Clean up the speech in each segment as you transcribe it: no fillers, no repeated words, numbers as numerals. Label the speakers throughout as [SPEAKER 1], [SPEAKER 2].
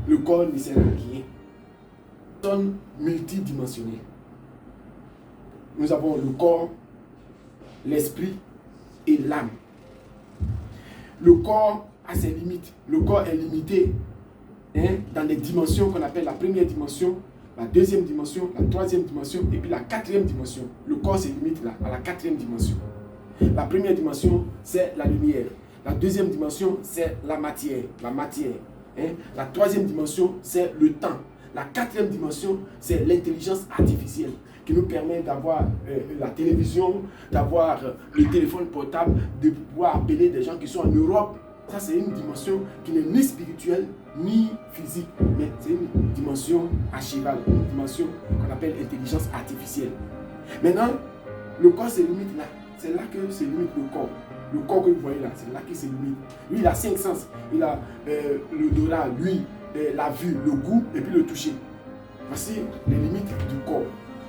[SPEAKER 1] le corps ne sert à rien. Nous sommes multidimensionnels. Nous avons le corps, l'esprit et l'âme. Le corps a ses limites. Le corps est limité dans des dimensions qu'on appelle la première dimension, la deuxième dimension, la troisième dimension et puis la quatrième dimension. Le corps se limite là, à la quatrième dimension. La première dimension, c'est la lumière. La deuxième dimension, c'est la matière. La troisième dimension, c'est le temps. La quatrième dimension, c'est l'intelligence artificielle qui nous permet d'avoir la télévision, d'avoir le téléphone portable, de pouvoir appeler des gens qui sont en Europe. Ça, c'est une dimension qui n'est ni spirituelle, ni physique, mais c'est une dimension archivale, une dimension qu'on appelle intelligence artificielle. Maintenant, le corps se limite là. C'est là que se limite le corps. Le corps que vous voyez là, c'est là qu'il se limite. Lui, il a 5 sens. Il a l'odorat, lui, la vue, le goût et puis le toucher. Voici les limites du corps.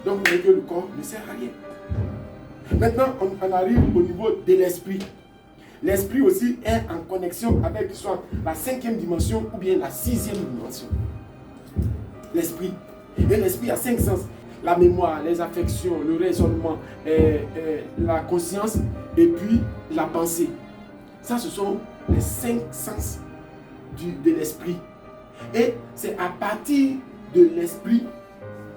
[SPEAKER 1] Donc, vous voyez que le corps ne sert à rien. Maintenant, on arrive au niveau de l'esprit. L'esprit aussi est en connexion avec soit la 5e dimension ou bien la 6e dimension. L'esprit. Et l'esprit a 5 sens. La mémoire, les affections, le raisonnement, la conscience et puis la pensée. Ça, ce sont les 5 sens de l'esprit. Et c'est à partir de l'esprit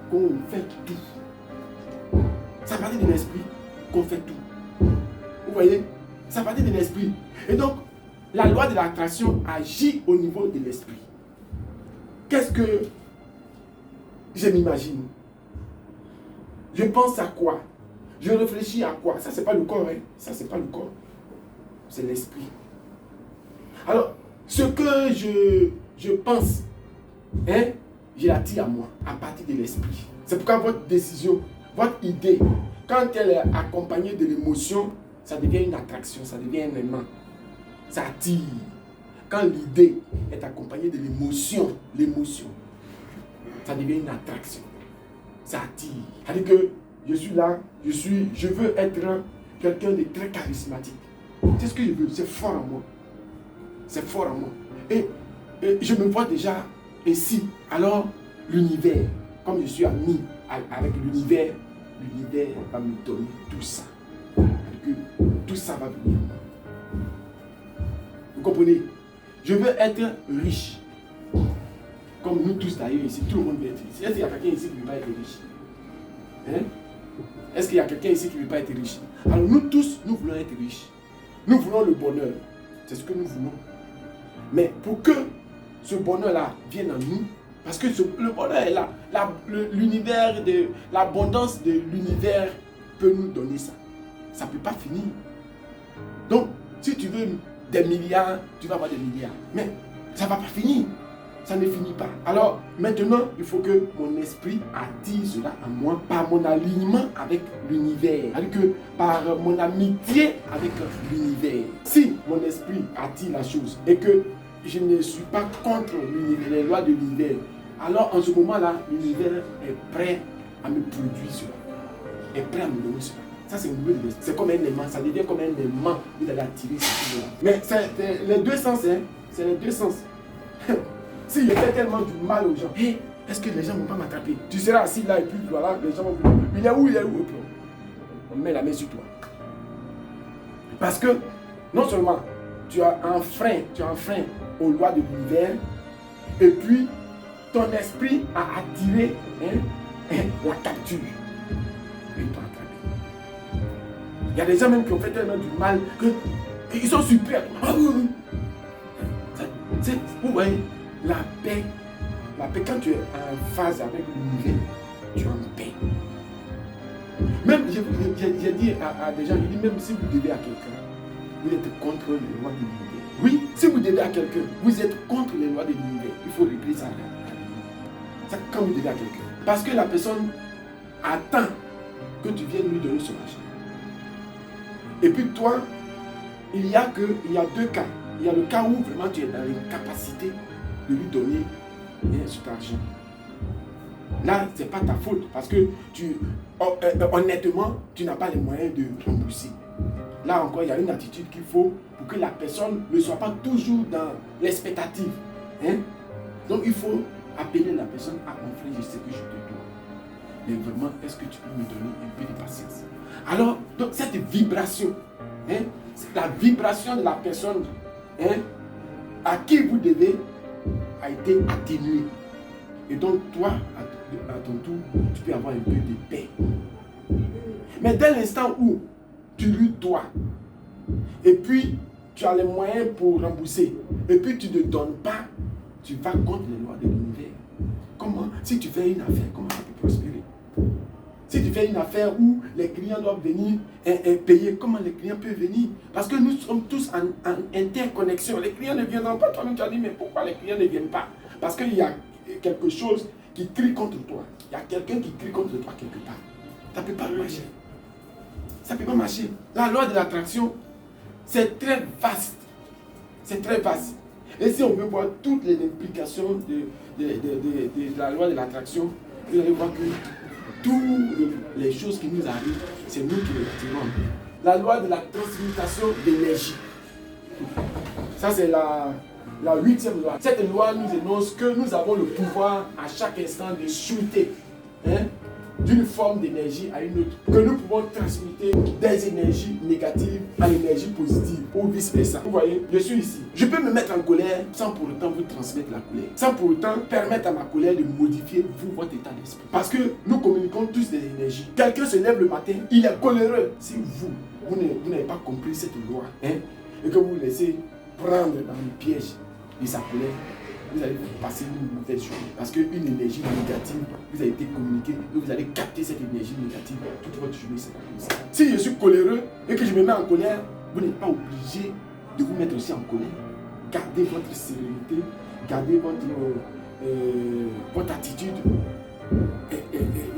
[SPEAKER 1] qu'on fait tout. C'est à partir de l'esprit qu'on fait tout. Vous voyez? C'est à partir de l'esprit. Et donc, la loi de l'attraction agit au niveau de l'esprit. Qu'est-ce que je m'imagine? Je pense à quoi? Je réfléchis à quoi? Ça, c'est pas le corps. Ça, c'est pas le corps. C'est l'esprit. Alors, ce que je pense, je l'attire à moi, à partir de l'esprit. C'est pourquoi votre décision, votre idée, quand elle est accompagnée de l'émotion, ça devient une attraction, ça devient un aimant. Ça attire. Quand l'idée est accompagnée de l'émotion, ça devient une attraction. Ça attire. C'est-à-dire que je suis là, je veux être quelqu'un de très charismatique. C'est ce que je veux, c'est fort en moi. C'est fort en moi. Et je me vois déjà ici. Alors, l'univers, comme je suis ami avec l'univers va me donner tout ça. Que tout ça va venir. Vous comprenez? Je veux être riche. Comme nous tous d'ailleurs ici, tout le monde veut être riche. Est-ce qu'il y a quelqu'un ici qui ne veut pas être riche? Est-ce qu'il y a quelqu'un ici qui ne veut pas être riche? Alors nous tous, nous voulons être riches. Nous voulons le bonheur. C'est ce que nous voulons. Mais pour que ce bonheur-là vienne en nous, parce que le bonheur est là. L'univers, l'abondance de l'univers peut nous donner ça. Ça ne peut pas finir. Donc, si tu veux des milliards, tu vas avoir des milliards. Mais ça ne va pas finir. Ça ne finit pas. Alors, maintenant, il faut que mon esprit attire cela à moi par mon alignement avec l'univers. Par mon amitié avec l'univers. Si mon esprit attire la chose et que je ne suis pas contre les lois de l'univers, alors en ce moment-là, l'univers est prêt à me produire cela. Est prêt à me donner cela. Ça, c'est une nouvelle. C'est comme un aimant. Ça devient comme un aimant. Vous allez attirer ce chose-là. Mais c'est les deux sens. C'est les deux sens. Si je fais tellement du mal aux gens, est-ce que les gens ne vont pas m'attraper? Tu seras assis là et puis voilà, les gens vont vous dire, il est où? Et puis on met la main sur toi. Parce que non seulement tu as un frein aux lois de l'univers, et puis ton esprit a attiré la capture. Et ils t'ont attrapé. Il y a des gens même qui ont fait tellement du mal qu'ils sont surpris. Vous voyez, la paix, quand tu es en phase avec l'univers, tu es en paix. Même, j'ai dit à des gens, je dis même si vous devez à quelqu'un, vous êtes contre les lois de l'univers. Oui, si vous devez à quelqu'un, vous êtes contre les lois de l'univers. Il faut régler ça. Ça quand vous devez à quelqu'un. Parce que la personne attend que tu viennes lui donner son argent. Et puis toi, il y a deux cas. Il y a le cas où vraiment tu es dans l'incapacité de lui donner cet argent. Là, ce n'est pas ta faute parce que honnêtement, tu n'as pas les moyens de rembourser. Là encore, il y a une attitude qu'il faut pour que la personne ne soit pas toujours dans l'expectative. Donc il faut appeler la personne à mon frère, je sais que je te dois. Mais vraiment, est-ce que tu peux me donner un peu de patience? Alors, donc cette vibration, hein, c'est la vibration de la personne, hein, à qui vous devez a été atténuée. Et donc toi, à ton tour, tu peux avoir un peu de paix. Mais dès l'instant où tu lui dois, et puis tu as les moyens pour rembourser, et puis tu ne donnes pas, tu vas contre les lois de l'univers. Comment? Si tu fais une affaire, comment ça peut prospérer? Si tu fais une affaire où les clients doivent venir payer, comment les clients peuvent venir? Parce que nous sommes tous en interconnexion. Les clients ne viendront pas. Toi-même, tu as dit, mais pourquoi les clients ne viennent pas? Parce qu'il y a quelque chose qui crie contre toi. Il y a quelqu'un qui crie contre toi quelque part. Ça ne peut pas marcher. Ça ne peut pas marcher. La loi de l'attraction, c'est très vaste. C'est très vaste. Et si on veut voir toutes les implications de la loi de l'attraction, vous allez voir que toutes les choses qui nous arrivent, c'est nous qui les attirons. La loi de la transmutation d'énergie. Ça, c'est la 8e loi. Cette loi nous énonce que nous avons le pouvoir à chaque instant de chuter, hein, d'une forme d'énergie à une autre. Que nous pouvons transmuter des énergies négatives à l'énergie positive ou vice versa. Vous voyez, je suis ici. Je peux me mettre en colère sans pour autant vous transmettre la colère. Sans pour autant permettre à ma colère de modifier vous, votre état d'esprit. Parce que nous communiquons tous des énergies. Quelqu'un se lève le matin, il est coléreux. Si vous n'avez pas compris cette loi, hein, et que vous vous laissez prendre dans le piège de sa colère, vous allez passer une mauvaise journée. Parce qu'une énergie négative vous a été communiquée et vous allez capter cette énergie négative. Toute votre journée sera comme ça. Si je suis coléreux et que je me mets en colère, vous n'êtes pas obligé de vous mettre aussi en colère. Gardez votre sérénité, gardez votre attitude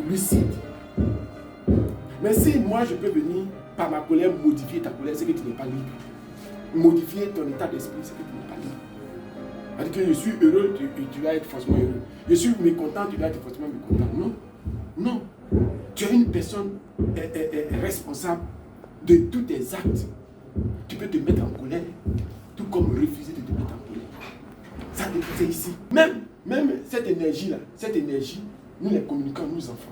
[SPEAKER 1] lucide. Mais si moi je peux venir par ma colère modifier ta colère, c'est que tu n'es pas libre. Modifier ton état d'esprit, c'est que tu n'es pas libre. C'est-à-dire que je suis heureux, tu vas être forcément heureux. Je suis mécontent, tu vas être forcément mécontent. Non. Non. Tu es une personne responsable de tous tes actes. Tu peux te mettre en colère, tout comme refuser de te mettre en colère. Ça c'est ici. Même cette énergie-là, nous les communiquons nous enfants.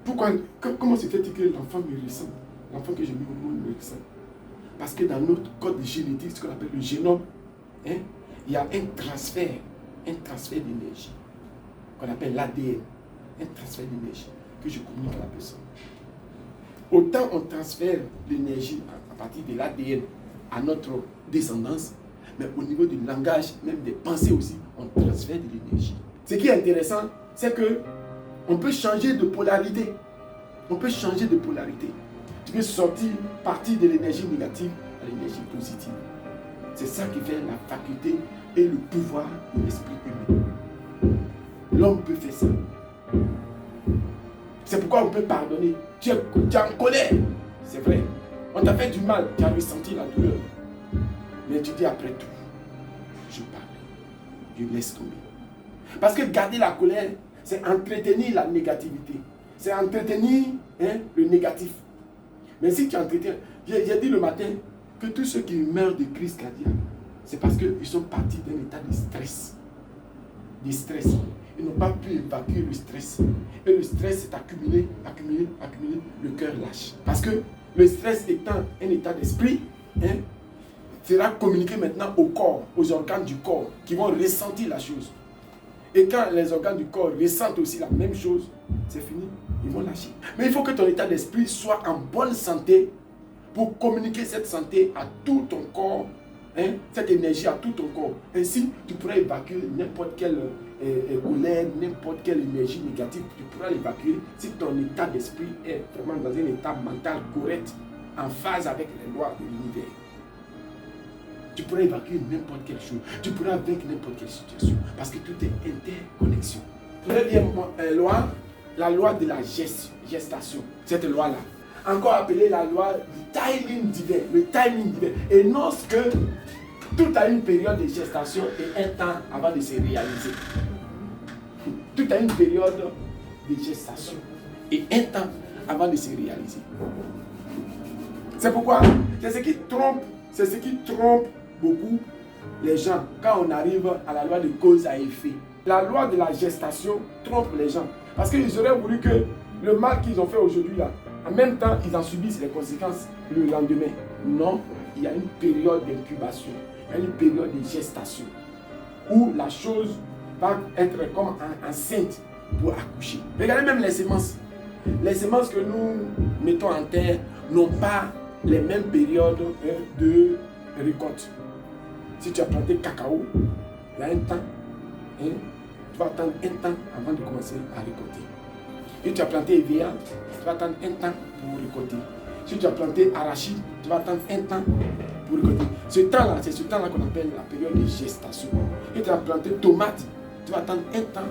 [SPEAKER 1] Pourquoi? Comment se fait-il que l'enfant me ressent? L'enfant que je mets au monde me ressent. Parce que dans notre code génétique, ce qu'on appelle le génome, hein, il y a un transfert d'énergie, qu'on appelle l'ADN, un transfert d'énergie que je communique à la personne. Autant on transfère l'énergie à partir de l'ADN à notre descendance, mais au niveau du langage, même des pensées aussi, on transfère de l'énergie. Ce qui est intéressant, c'est que on peut changer de polarité. On peut changer de polarité. Tu peux partir de l'énergie négative à l'énergie positive. C'est ça qui fait la faculté et le pouvoir de l'esprit humain. L'homme peut faire ça. C'est pourquoi on peut pardonner. Tu es en colère, c'est vrai. On t'a fait du mal, tu as ressenti la douleur. Mais tu dis après tout, je pardonne, je laisse tomber. Parce que garder la colère, c'est entretenir la négativité. C'est entretenir le négatif. Mais si tu entretiens, j'ai dit le matin que tous ceux qui meurent de crise cardiaque, c'est parce qu'ils sont partis d'un état de stress. De stress. Ils n'ont pas pu évacuer le stress. Et le stress s'est accumulé, le cœur lâche. Parce que le stress étant un état d'esprit, sera communiqué maintenant au corps, aux organes du corps, qui vont ressentir la chose. Et quand les organes du corps ressentent aussi la même chose, c'est fini, ils vont lâcher. Mais il faut que ton état d'esprit soit en bonne santé pour communiquer cette santé à tout ton corps, cette énergie à tout ton corps. Ainsi, tu pourras évacuer n'importe quelle colère, n'importe quelle énergie négative, tu pourras l'évacuer si ton état d'esprit est vraiment dans un état mental correct, en phase avec les lois de l'univers. Tu pourras évacuer n'importe quelle chose. Tu pourras vaincre n'importe quelle situation. Parce que tout est interconnexion. Deuxième loi, la loi de la gestation. Cette loi-là, encore appelée la loi du timing divin. Le timing divin énonce que tout a une période de gestation et un temps avant de se réaliser. Tout a une période de gestation et un temps avant de se réaliser. C'est pourquoi c'est ce qui trompe beaucoup les gens quand on arrive à la loi de cause à effet. La loi de la gestation trompe les gens. Parce qu'ils auraient voulu que le mal qu'ils ont fait aujourd'hui, là, en même temps, ils en subissent les conséquences le lendemain. Non, il y a une période d'incubation, il y a une période de gestation où la chose va être comme enceinte pour accoucher. Regardez même les semences. Les semences que nous mettons en terre n'ont pas les mêmes périodes de récolte. Si tu as planté cacao, il y a un temps, tu vas attendre un temps avant de commencer à récolter. Si tu as planté EVA, tu vas attendre un temps pour récolter. Si tu as planté arachide, tu vas attendre un temps pour récolter. Ce temps-là, c'est ce temps-là qu'on appelle la période de gestation. Si tu as planté tomate, tu vas attendre un temps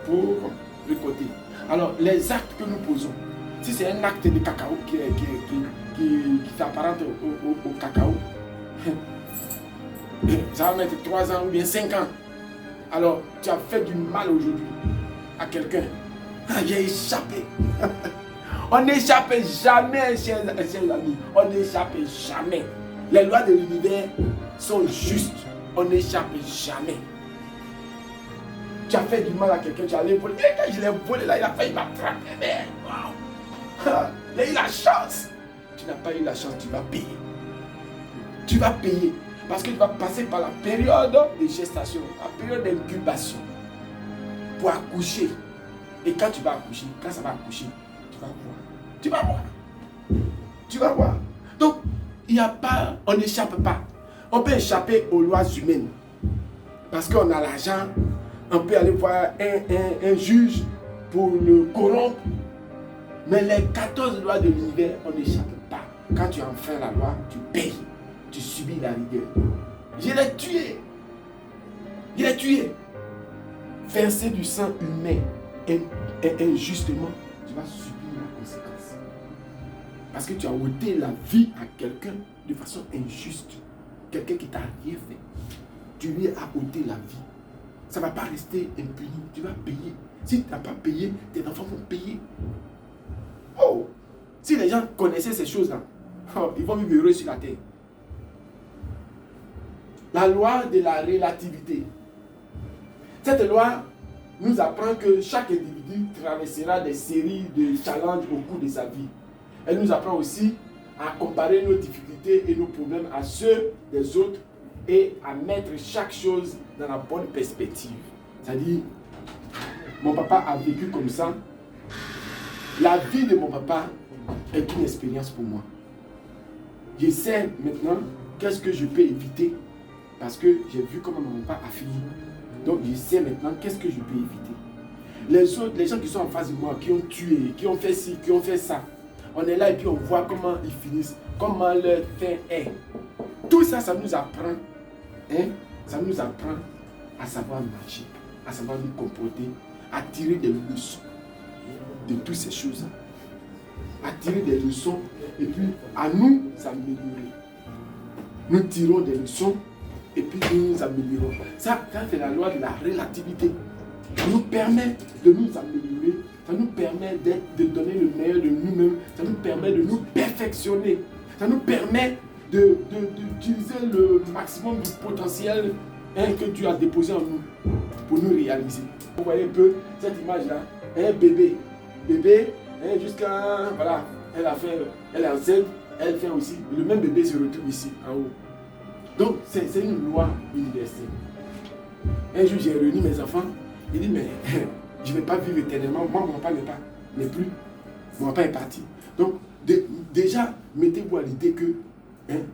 [SPEAKER 1] pour récolter. Alors, les actes que nous posons, si c'est un acte de cacao qui s'apparente au cacao, ça va mettre 3 ans ou bien 5 ans. Alors, tu as fait du mal aujourd'hui à quelqu'un. J'ai échappé. On n'échappe jamais, chers amis. On n'échappe jamais. Les lois de l'univers sont justes. On n'échappe jamais. Tu as fait du mal à quelqu'un, tu as allé voler. Et quand je l'ai volé là, il a failli m'attraper. Wow. Il a eu la chance. Tu n'as pas eu la chance, tu vas payer. Tu vas payer. Parce que tu vas passer par la période de gestation, la période d'incubation pour accoucher. Et quand tu vas accoucher, quand ça va accoucher, tu vas voir. Tu vas voir. Tu vas voir. Donc, il n'y a pas, on n'échappe pas. On peut échapper aux lois humaines. Parce qu'on a l'argent, on peut aller voir un juge pour le corrompre. Mais les 14 lois de l'univers, on n'échappe pas. Quand tu enfreins la loi, tu payes. Tu subis la rigueur. Je l'ai tué. Je l'ai tué. Verser du sang humain injustement, tu vas subir la conséquence. Parce que tu as ôté la vie à quelqu'un de façon injuste. Quelqu'un qui t'a rien fait. Tu lui as ôté la vie. Ça ne va pas rester impuni. Tu vas payer. Si tu n'as pas payé, tes enfants vont payer. Oh! Si les gens connaissaient ces choses-là, oh, ils vont vivre heureux sur la terre. La loi de la relativité. Cette loi nous apprend que chaque individu traversera des séries de challenges au cours de sa vie. Elle nous apprend aussi à comparer nos difficultés et nos problèmes à ceux des autres et à mettre chaque chose dans la bonne perspective. C'est-à-dire, mon papa a vécu comme ça. La vie de mon papa est une expérience pour moi. Je sais maintenant qu'est-ce que je peux éviter. Parce que j'ai vu comment mon papa a fini. Donc je sais maintenant qu'est-ce que je peux éviter. Les autres, les gens qui sont en face de moi, qui ont tué, qui ont fait ci, qui ont fait ça. On est là et puis on voit comment ils finissent, comment leur fin est. Tout ça, ça nous apprend. Ça nous apprend à savoir marcher, à savoir nous comporter, à tirer des leçons de toutes ces choses. À tirer des leçons et puis à nous améliorer. Nous tirons des leçons et puis nous nous améliorons. Ça, c'est la loi de la relativité. Ça nous permet de nous améliorer. Ça nous permet de donner le meilleur de nous-mêmes. Ça nous permet de nous perfectionner. Ça nous permet d'utiliser le maximum du potentiel que Dieu a déposé en nous pour nous réaliser. Vous voyez un peu cette image-là. Un bébé. Bébé, jusqu'à... Voilà, elle est enceinte, elle fait aussi. Le même bébé se retrouve ici, en haut. Donc, c'est une loi universelle. Un jour, j'ai réuni mes enfants. Il dit, mais je ne vais pas vivre éternellement. Moi, mon papa n'est plus. Mon papa est parti. Donc, déjà, mettez-vous à l'idée que,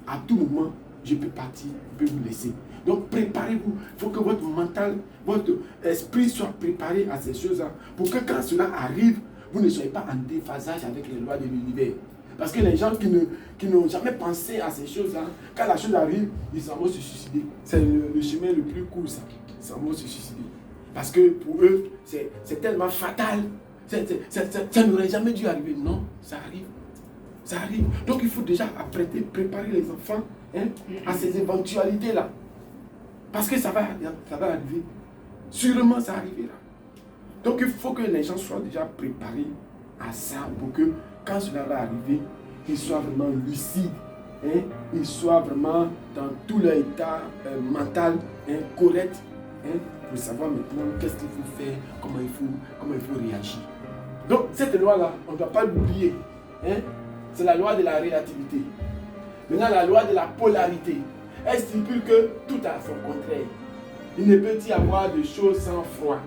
[SPEAKER 1] à tout moment, je peux partir, je peux vous laisser. Donc, préparez-vous. Il faut que votre mental, votre esprit soit préparé à ces choses-là. Pour que quand cela arrive, vous ne soyez pas en déphasage avec les lois de l'univers. Parce que les gens qui n'ont jamais pensé à ces choses-là, quand la chose arrive, ils s'en vont se suicider. C'est le chemin le plus court, ça. Ils s'en vont se suicider. Parce que pour eux, c'est tellement fatal. Ça n'aurait jamais dû arriver. Non, ça arrive. Ça arrive. Donc il faut déjà préparer les enfants à ces éventualités-là. Parce que ça va arriver. Sûrement, ça arrivera. Donc il faut que les gens soient déjà préparés à ça pour que quand cela va arriver, qu'ils soient vraiment lucides ils soient vraiment dans tout leur état mental correct, pour savoir maintenant qu'est-ce qu'il faut faire, comment il faut réagir. Donc cette loi-là, on ne doit pas l'oublier. C'est la loi de la relativité. Maintenant, la loi de la polarité. Elle stipule que tout a son contraire. Il ne peut y avoir de chaud sans froid.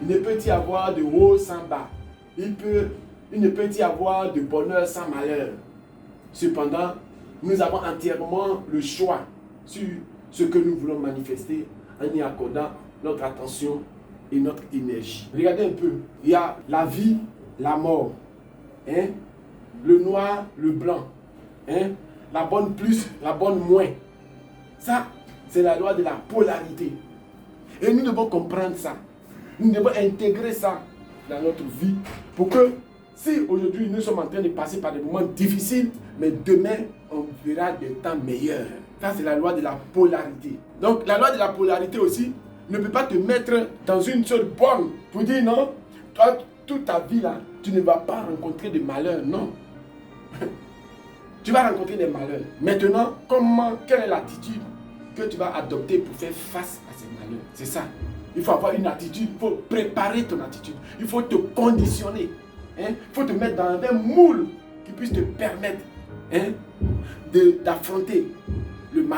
[SPEAKER 1] Il ne peut y avoir de haut sans bas. Il ne peut y avoir de bonheur sans malheur. Cependant, nous avons entièrement le choix sur ce que nous voulons manifester en y accordant notre attention et notre énergie. Regardez un peu. Il y a la vie, la mort. Le noir, le blanc. La bonne plus, la bonne moins. Ça, c'est la loi de la polarité. Et nous devons comprendre ça. Nous devons intégrer ça dans notre vie pour que si aujourd'hui nous sommes en train de passer par des moments difficiles, mais demain on verra des temps meilleurs. Ça, c'est la loi de la polarité. Donc la loi de la polarité aussi ne peut pas te mettre dans une seule borne pour dire non, toi, toute ta vie là, tu ne vas pas rencontrer de malheur. Non. Tu vas rencontrer des malheurs. Maintenant, quelle est l'attitude que tu vas adopter pour faire face à ces malheurs? C'est ça. Il faut avoir une attitude, il faut préparer ton attitude. Il faut te conditionner. Il faut te mettre dans un moule qui puisse te permettre d'affronter le malheur.